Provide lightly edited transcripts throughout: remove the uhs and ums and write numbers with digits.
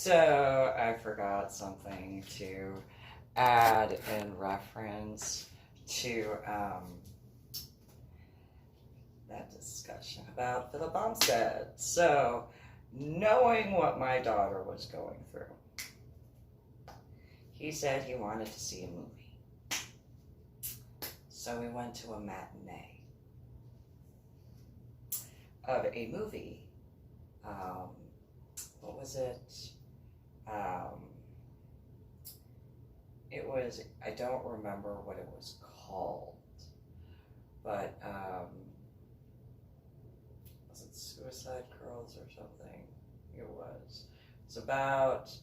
So I forgot something to add in reference to that discussion about Phillip Omstead. So, knowing what my daughter was going through, he said he wanted to see a movie. So we went to a matinee of a movie. What was it? It was, I don't remember what it was called, but was it Suicide Girls or something? It was. It's about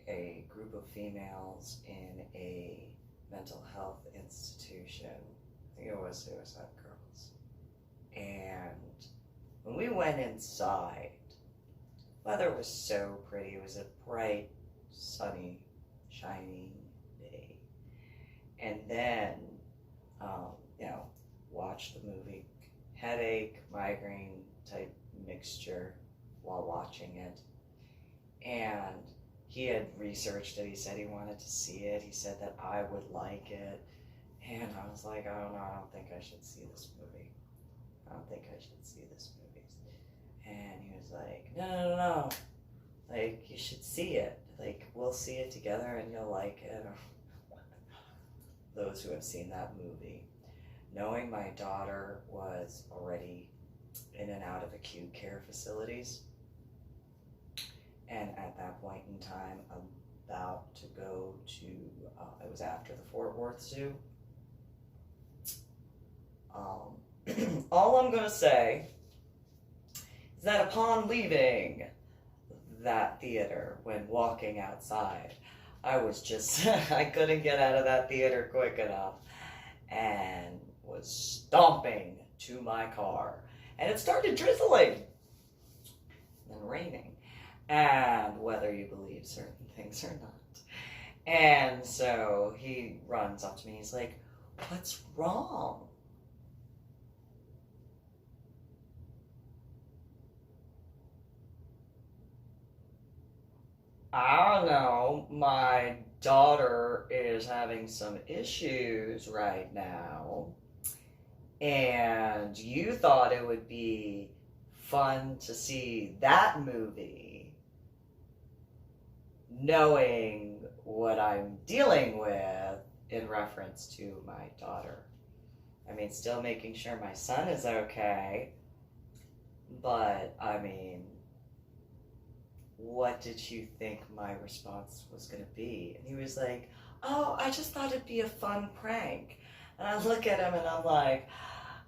a group of females in a mental health institution. I think it was Suicide Girls. And when we went inside, weather was so pretty. It was a bright, sunny, shining day. And then, watched the movie. Headache, migraine type mixture while watching it. And he had researched it. He said he wanted to see it. He said that I would like it. And I was like, I don't think I should see this movie. I don't think I should see this movie. And he was like, no. Like, you should see it. Like, we'll see it together and you'll like it. Those who have seen that movie, knowing my daughter was already in and out of acute care facilities, and at that point in time, about to go to, it was after the Fort Worth Zoo. All I'm going to say is that upon leaving that theater, when walking outside, I was just, I couldn't get out of that theater quick enough, and was stomping to my car. And it started drizzling and raining. And whether you believe certain things or not. And so he runs up to me. He's like, what's wrong? I don't know. My daughter is having some issues right now. And you thought it would be fun to see that movie, knowing what I'm dealing with in reference to my daughter. I mean, still making sure my son is okay, but I mean, what did you think my response was going to be? And he was like, oh, I just thought it'd be a fun prank. And I look at him and I'm like,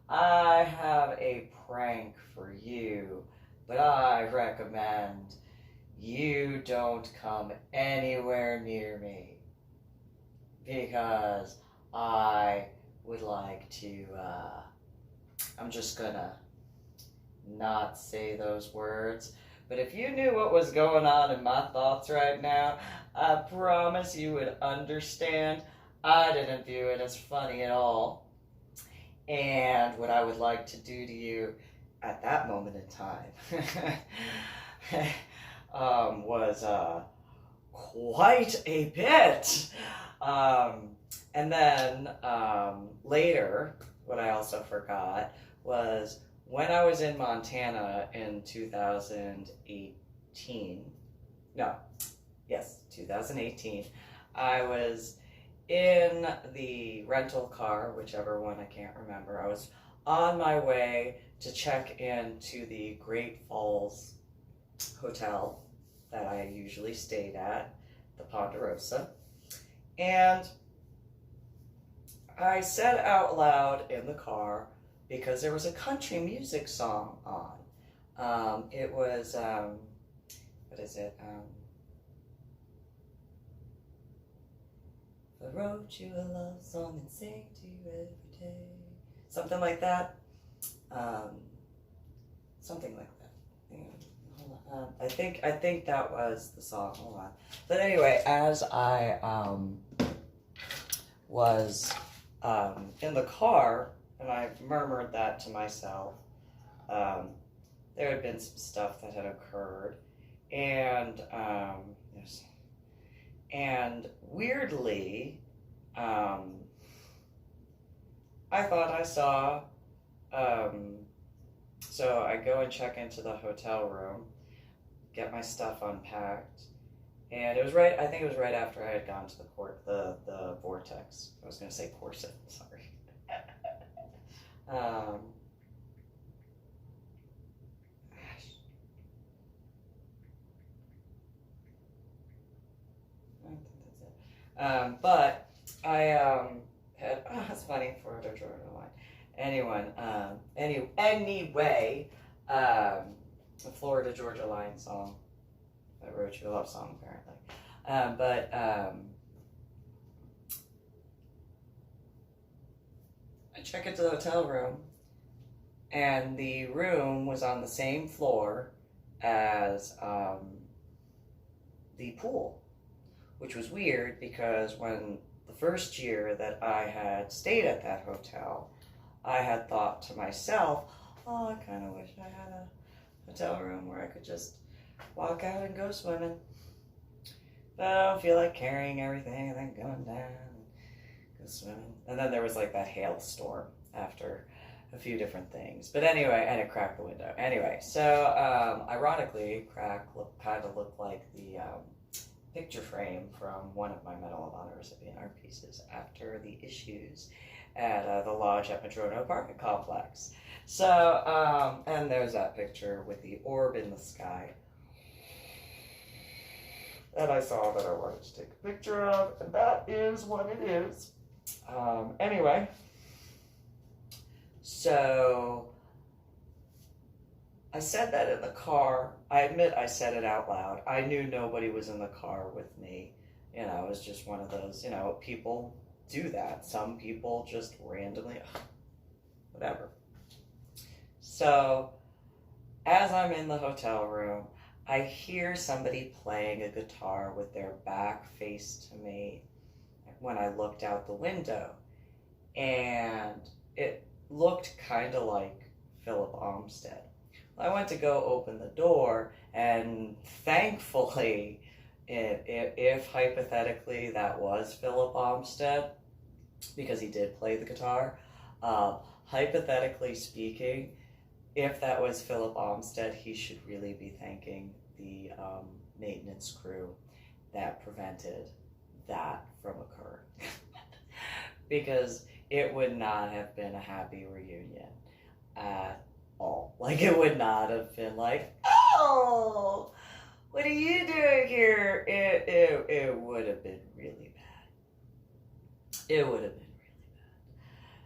I have a prank for you, but I recommend you don't come anywhere near me, because I would like to, I'm just gonna not say those words, but if you knew what was going on in my thoughts right now, I promise you would understand. I didn't view it as funny at all. And what I would like to do to you at that moment in time was quite a bit. And then later, what I also forgot was when I was in Montana in 2018, 2018, I was in the rental car, whichever one, I can't remember. I was on my way to check into the Great Falls Hotel that I usually stayed at, the Ponderosa. And I said out loud in the car, because there was a country music song on. It was, what is it? I wrote you a love song and sing to you every day. Something like that. Something like that. Hold on. I think that was the song. Hold on. But anyway, as I was in the car, and I murmured that to myself, there had been some stuff that had occurred, And yes. And weirdly, I thought I saw. So I go and check into the hotel room, get my stuff unpacked, and it was right. I think it was right after I had gone to the vortex. I was going to say corset. Sorry. But I had, it's funny for a Georgia line. Anyway, the Florida Georgia Line song. I wrote you a love song apparently. I check into the hotel room, and the room was on the same floor as the pool, which was weird because when the first year that I had stayed at that hotel, I had thought to myself, oh, I kind of wish I had a hotel room where I could just walk out and go swimming. But I don't feel like carrying everything and then going down and go swimming. And then there was like that hailstorm after a few different things. But anyway, and it cracked the window. Anyway, so ironically, kind of looked like the picture frame from one of my Medal of Honor recipient art pieces after the issues at the lodge at Madrona Apartment Complex. So, and there's that picture with the orb in the sky that I saw that I wanted to take a picture of, and that is what it is. Anyway, so I said that in the car. I admit I said it out loud. I knew nobody was in the car with me. You know, it was just one of those, you know, people do that. Some people just randomly, whatever. So, as I'm in the hotel room, I hear somebody playing a guitar with their back faced to me when I looked out the window. And it looked kind of like Phillip Omstead. I went to go open the door, and thankfully, if hypothetically that was Phillip Omstead, because he did play the guitar, hypothetically speaking, if that was Phillip Omstead, he should really be thanking the maintenance crew that prevented that from occurring. Because it would not have been a happy reunion at all. Like, it would not have been like, oh, what are you doing here? It would have been really bad. It would have been really bad.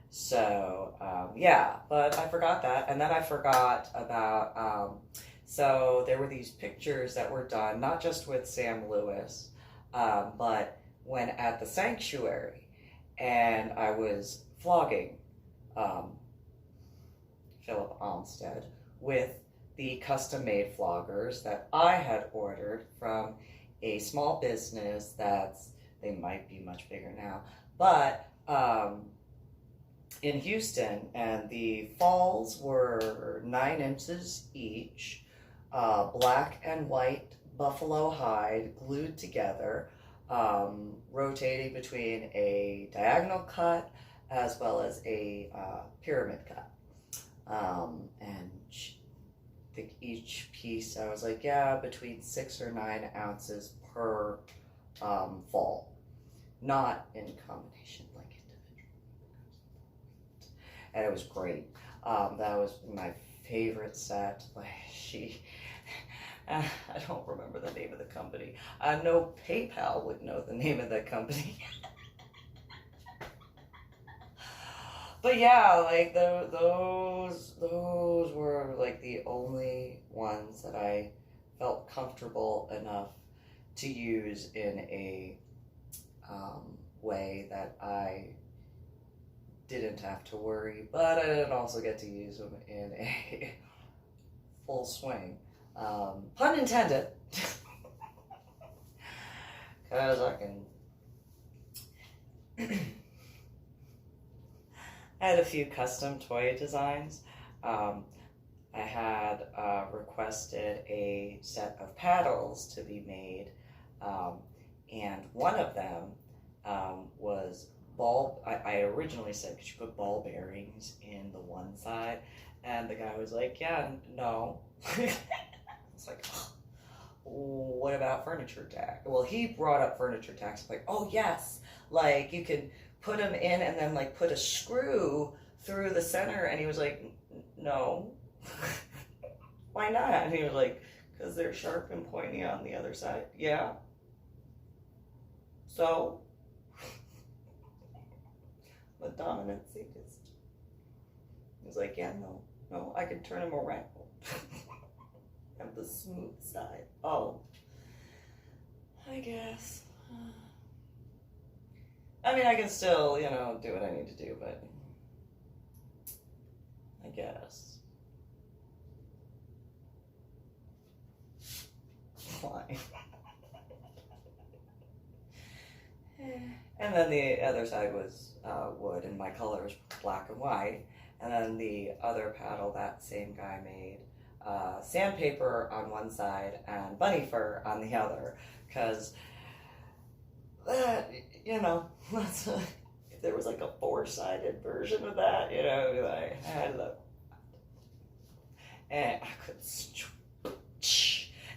So, yeah, but I forgot that. And then I forgot about, so there were these pictures that were done, not just with Sam Lewis, but when at the sanctuary, and I was flogging Phillip Omstead with the custom-made floggers that I had ordered from a small business they might be much bigger now, but in Houston, and the falls were 9 inches each, black and white buffalo hide glued together, rotating between a diagonal cut as well as a pyramid cut. And I think each piece, I was like, yeah, between 6 or 9 ounces per fall, not in combination, like individual. And it was great. That was my favorite set. Like, I don't remember the name of the company. I know PayPal would know the name of that company. But yeah, like those were like the only ones that I felt comfortable enough to use in a way that I didn't have to worry, but I didn't also get to use them in a full swing. Pun intended. Because I had a few custom toy designs. I had requested a set of paddles to be made, and one of them was ball. I originally said, could you put ball bearings in the one side? And the guy was like, yeah, no. It's like, oh, what about furniture tack? Well, he brought up furniture tacks. I'm like, oh yes, like you can put them in and then like put a screw through the center. And he was like, no. Why not? And he was like, because they're sharp and pointy on the other side. Yeah. So, the dominant sadist. He was like, yeah, no, I can turn him around. Have the smooth side. Oh, I guess. I mean, I can still, do what I need to do, but I guess. Fine. And then the other side was wood, and my colors black and white. And then the other paddle that same guy made, sandpaper on one side and bunny fur on the other. Because, that's if there was like a 4-sided version of that, I had the, and I could,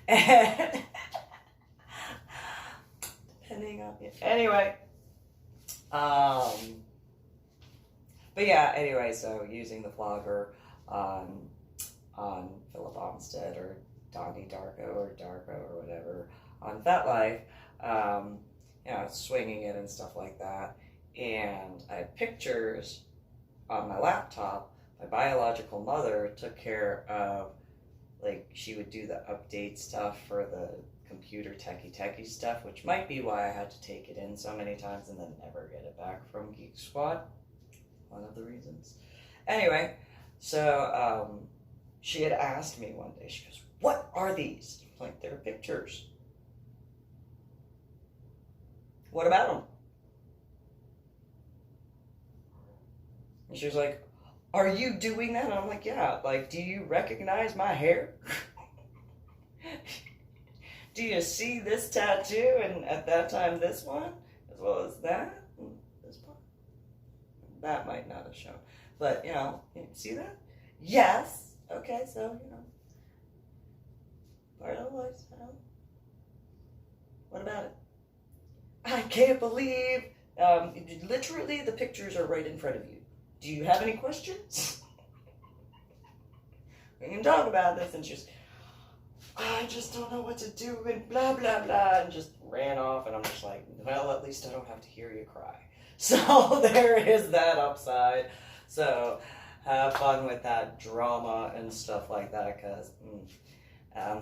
and depending on it. Anyway, but yeah, anyway, so using the flogger on Phillip Omstead or Donnie Darko or whatever on FetLife, swinging it and stuff like that. And I had pictures on my laptop. My biological mother took care of, like, she would do the update stuff for the computer techie stuff, which might be why I had to take it in so many times and then never get it back from Geek Squad. One of the reasons. Anyway, so she had asked me one day, she goes, what are these? I'm like, they're pictures. What about them? And she was like, are you doing that? And I'm like, yeah. Like, do you recognize my hair? Do you see this tattoo and at that time this one? As well as that? This part? That might not have shown. But, you see that? Yes. Okay, so, part of the lifestyle. What about it? I can't believe, literally the pictures are right in front of you. Do you have any questions? We can talk about this. And she's, I just don't know what to do and blah, blah, blah. And just ran off. And I'm just like, well, at least I don't have to hear you cry. So there is that upside. So have fun with that drama and stuff like that. Because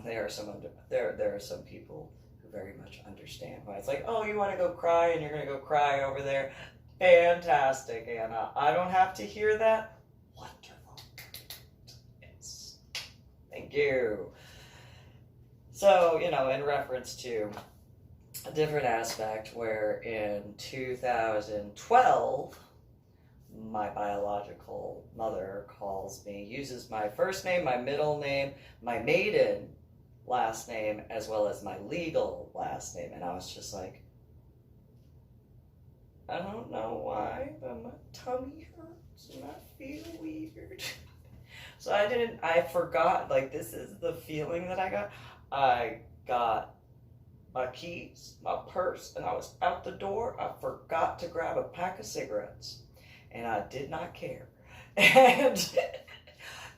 there are some people who very much understand why it's like, oh, you want to go cry and you're going to go cry over there. Fantastic, Anna. I don't have to hear that. Wonderful. Yes. Thank you. So, in reference to a different aspect where in 2012, my biological mother calls me, uses my first name, my middle name, my maiden last name, as well as my legal last name. And I was just like, I don't know why, but my tummy hurts and I feel weird. So I forgot, like, this is the feeling that I got. I got my keys, my purse, and I was out the door. I forgot to grab a pack of cigarettes, and I did not care. And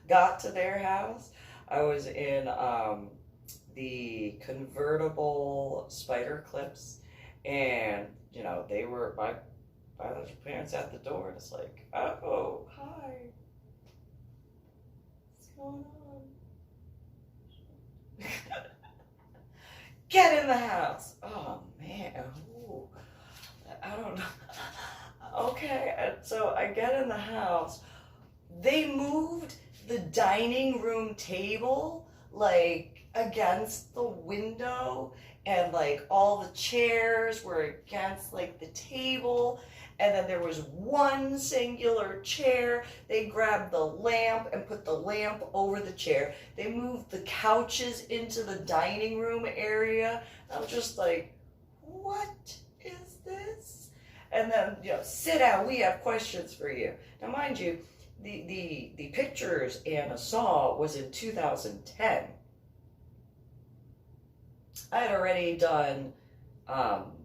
got to their house. I was in the convertible spider clips, and they were my biological parents at the door, and it's like, oh, hi. What's going on? Get in the house. Oh, man. Ooh. I don't know. Okay, and so I get in the house. They moved the dining room table, like, against the window, and, like, all the chairs were against, like, the table, And then there was one singular chair. They grabbed the lamp and put the lamp over the chair. They moved the couches into the dining room area. I was just like, what is this? And then, sit down, we have questions for you. Now, mind you, the pictures Anna saw was in 2010. I had already done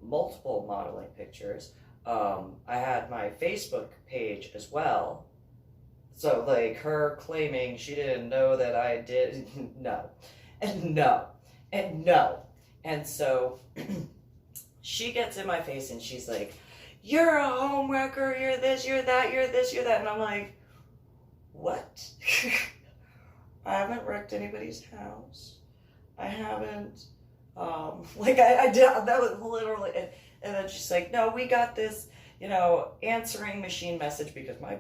multiple modeling pictures. I had my Facebook page as well. So, like, her claiming she didn't know that I did, no. And no. And no. And so, she gets in my face and she's like, you're a home wrecker, you're this, you're that, you're this, you're that. And I'm like, what? I haven't wrecked anybody's house. I haven't, I did, that was literally, and then she's like, no, we got this, answering machine message, because my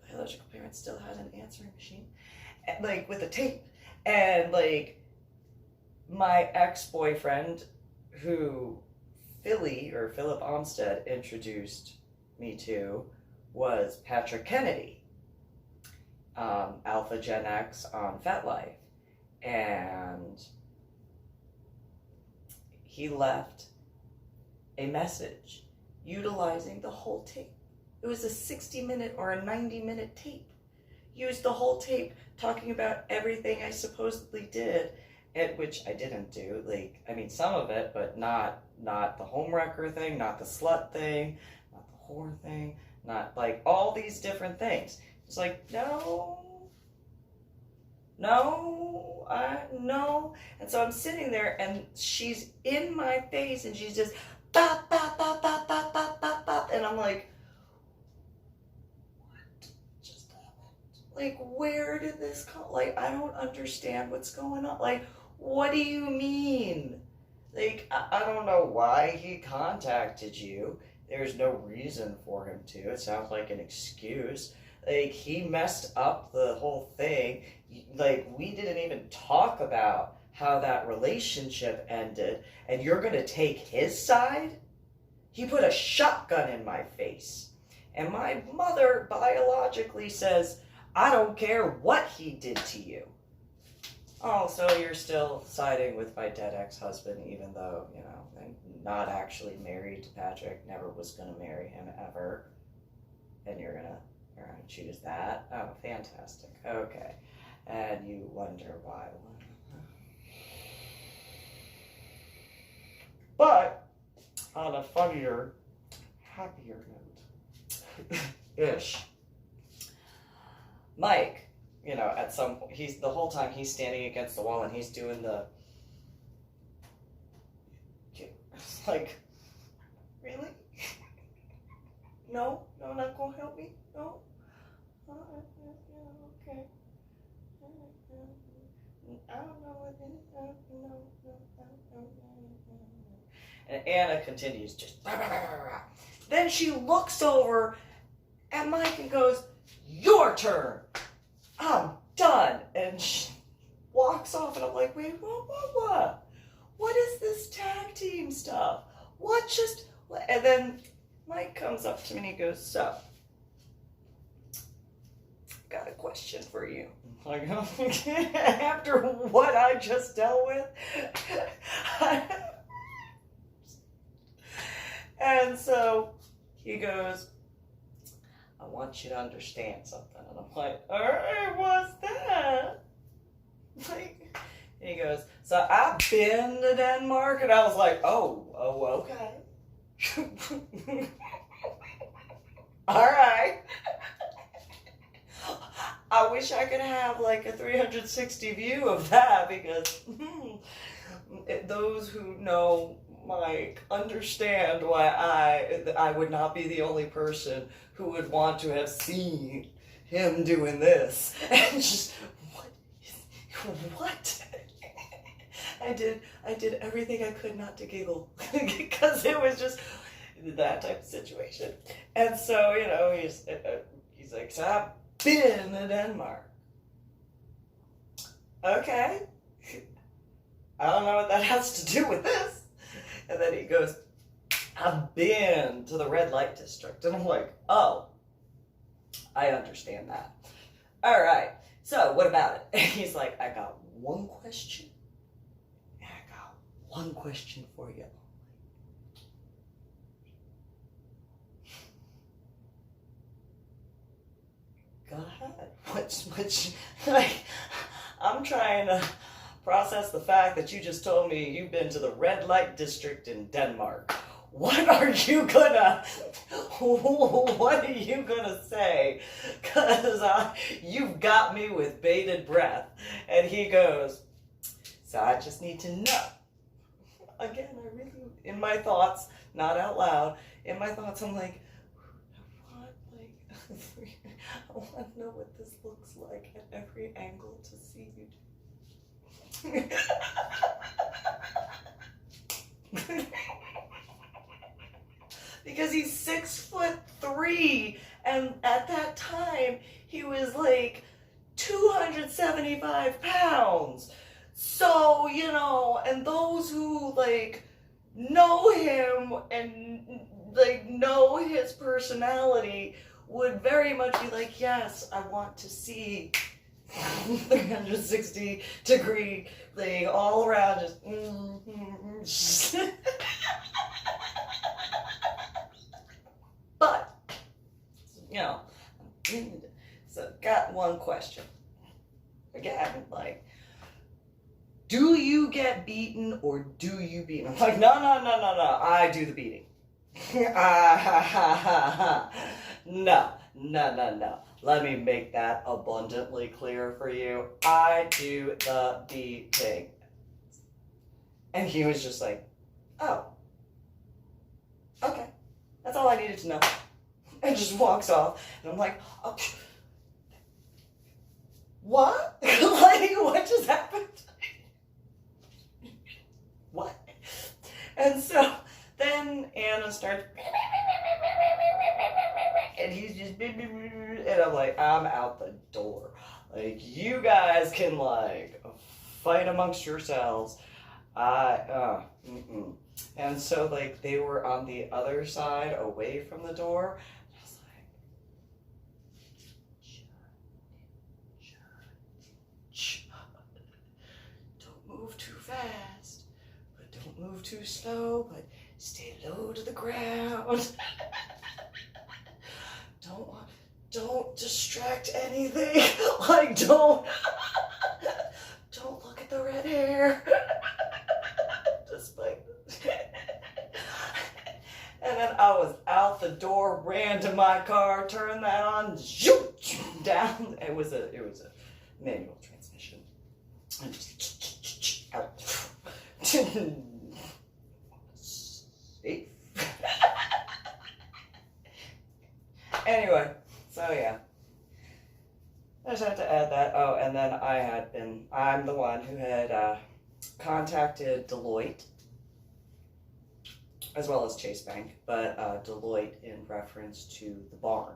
biological parents still had an answering machine, like, with a tape. And, like, my ex-boyfriend, who Phillip Omstead introduced me to, was Patrick Kennedy, Alpha Gen X on FetLife. And he left a message utilizing the whole tape. It was a 60-minute or a 90-minute tape. Used the whole tape talking about everything I supposedly did, which I didn't do. Like, I mean, some of it, but not the homewrecker thing, not the slut thing, not the whore thing, not, like, all these different things. It's like, no. And so I'm sitting there, and she's in my face, and she's just bop, bop, bop, bop, bop, bop, bop, bop. And I'm like, what just happened? Like, where did this come? Like, I don't understand what's going on. Like, what do you mean? Like, I don't know why he contacted you. There's no reason for him to. It sounds like an excuse. Like, he messed up the whole thing. Like, we didn't even talk about how that relationship ended, and you're going to take his side? He put a shotgun in my face. And my mother biologically says, I don't care what he did to you. Oh, so you're still siding with my dead ex-husband, even though, I'm not actually married to Patrick, never was going to marry him ever. And you're going to choose that? Oh, fantastic. Okay. And you wonder why. But on a funnier, happier note, ish, Mike, at some point, the whole time he's standing against the wall and he's doing the, it's like, really? No, not gonna help me? No? Okay. I don't know what it is. No. And Anna continues just, rah, rah, rah, rah. Then she looks over at Mike and goes, your turn. I'm done. And she walks off, and I'm like, wait, what? What is this tag team stuff? And then Mike comes up to me and he goes, so, got a question for you. Like, after what I just dealt with. And so he goes, I want you to understand something. And I'm like, all right, what's that? Like, and he goes, so I've been to Denmark. And I was like, oh, okay. All right. I wish I could have like a 360 view of that, because those who know Mike understand why I would not be the only person who would want to have seen him doing this. And just, what? I did everything I could not to giggle, because it was just that type of situation. And so, he's like, so I've been to Denmark. Okay. I don't know what that has to do with this. And then he goes, I've been to the red light district. And I'm like, oh, I understand that. All right, so what about it? And he's like, I got one question. And I got one question for you. Go ahead. Which, like, I'm trying to process the fact that you just told me you've been to the red light district in Denmark. What are you gonna say? Because you've got me with bated breath. And he goes, so I just need to know. Again, I really, in my thoughts, not out loud, in my thoughts, I'm like, I want to know what this looks like at every angle to see you do. Because he's 6'3", and at that time he was like 275 pounds. So, you know, and those who like know him and like know his personality would very much be like, yes, I want to see 360-degree thing all around, just But, you know, so got one question. Again, like, do you get beaten or do you beat? I'm like, no, I do the beating. No. Let me make that abundantly clear for you. I do the beating. And he was just like, oh, okay. That's all I needed to know. And just walks off. And I'm like, oh, what? Like, what just happened? What? And so then Anna starts, and he's just, and I'm like, I'm out the door. Like, you guys can, like, fight amongst yourselves. And so, like, they were on the other side, away from the door. I was like, shut. Don't move too fast, but don't move too slow, but stay low to the ground. Don't distract anything. Like, don't look at the red hair. Just like, and then I was out the door, ran to my car, turned that on, zoop, down. It was a manual transmission. And just out. Safe. Anyway, so yeah. I just had to add that. Oh, and then I'm the one who had contacted Deloitte, as well as Chase Bank, but Deloitte in reference to the barn.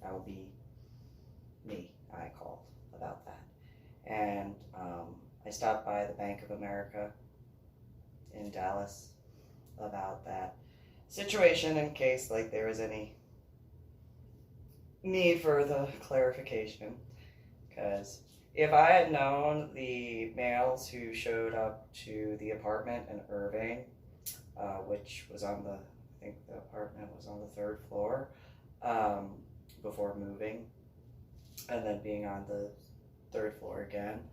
That would be me. I called about that. And I stopped by the Bank of America in Dallas about that situation in case like there was any need for the clarification. Because if I had known the males who showed up to the apartment in Irving, which was on I think the apartment was on the 3rd floor, before moving, and then being on the 3rd floor again,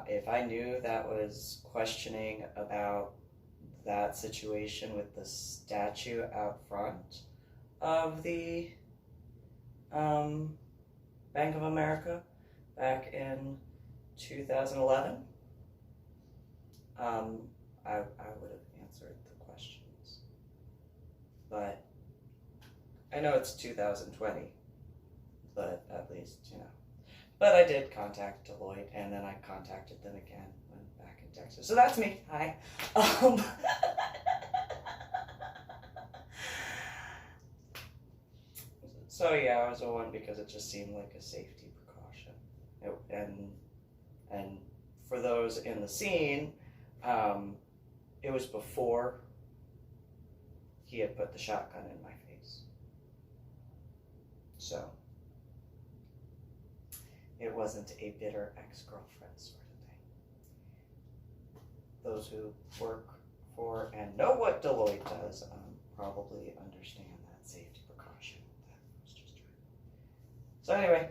if I knew that was questioning about that situation with the statue out front of the Bank of America back in 2011, I would have answered the questions. But I know it's 2020, but at least, you know. But I did contact Deloitte, and then I contacted them again when back in Texas. So that's me. Hi. So yeah, I was the one because it just seemed like a safety precaution. And for those photos in the scene, it was before he had put the shotgun in my face. So, it wasn't a bitter ex-girlfriend sort of thing. Those who work for and know what Deloitte does probably understand that safety precaution. That was just true. So anyway,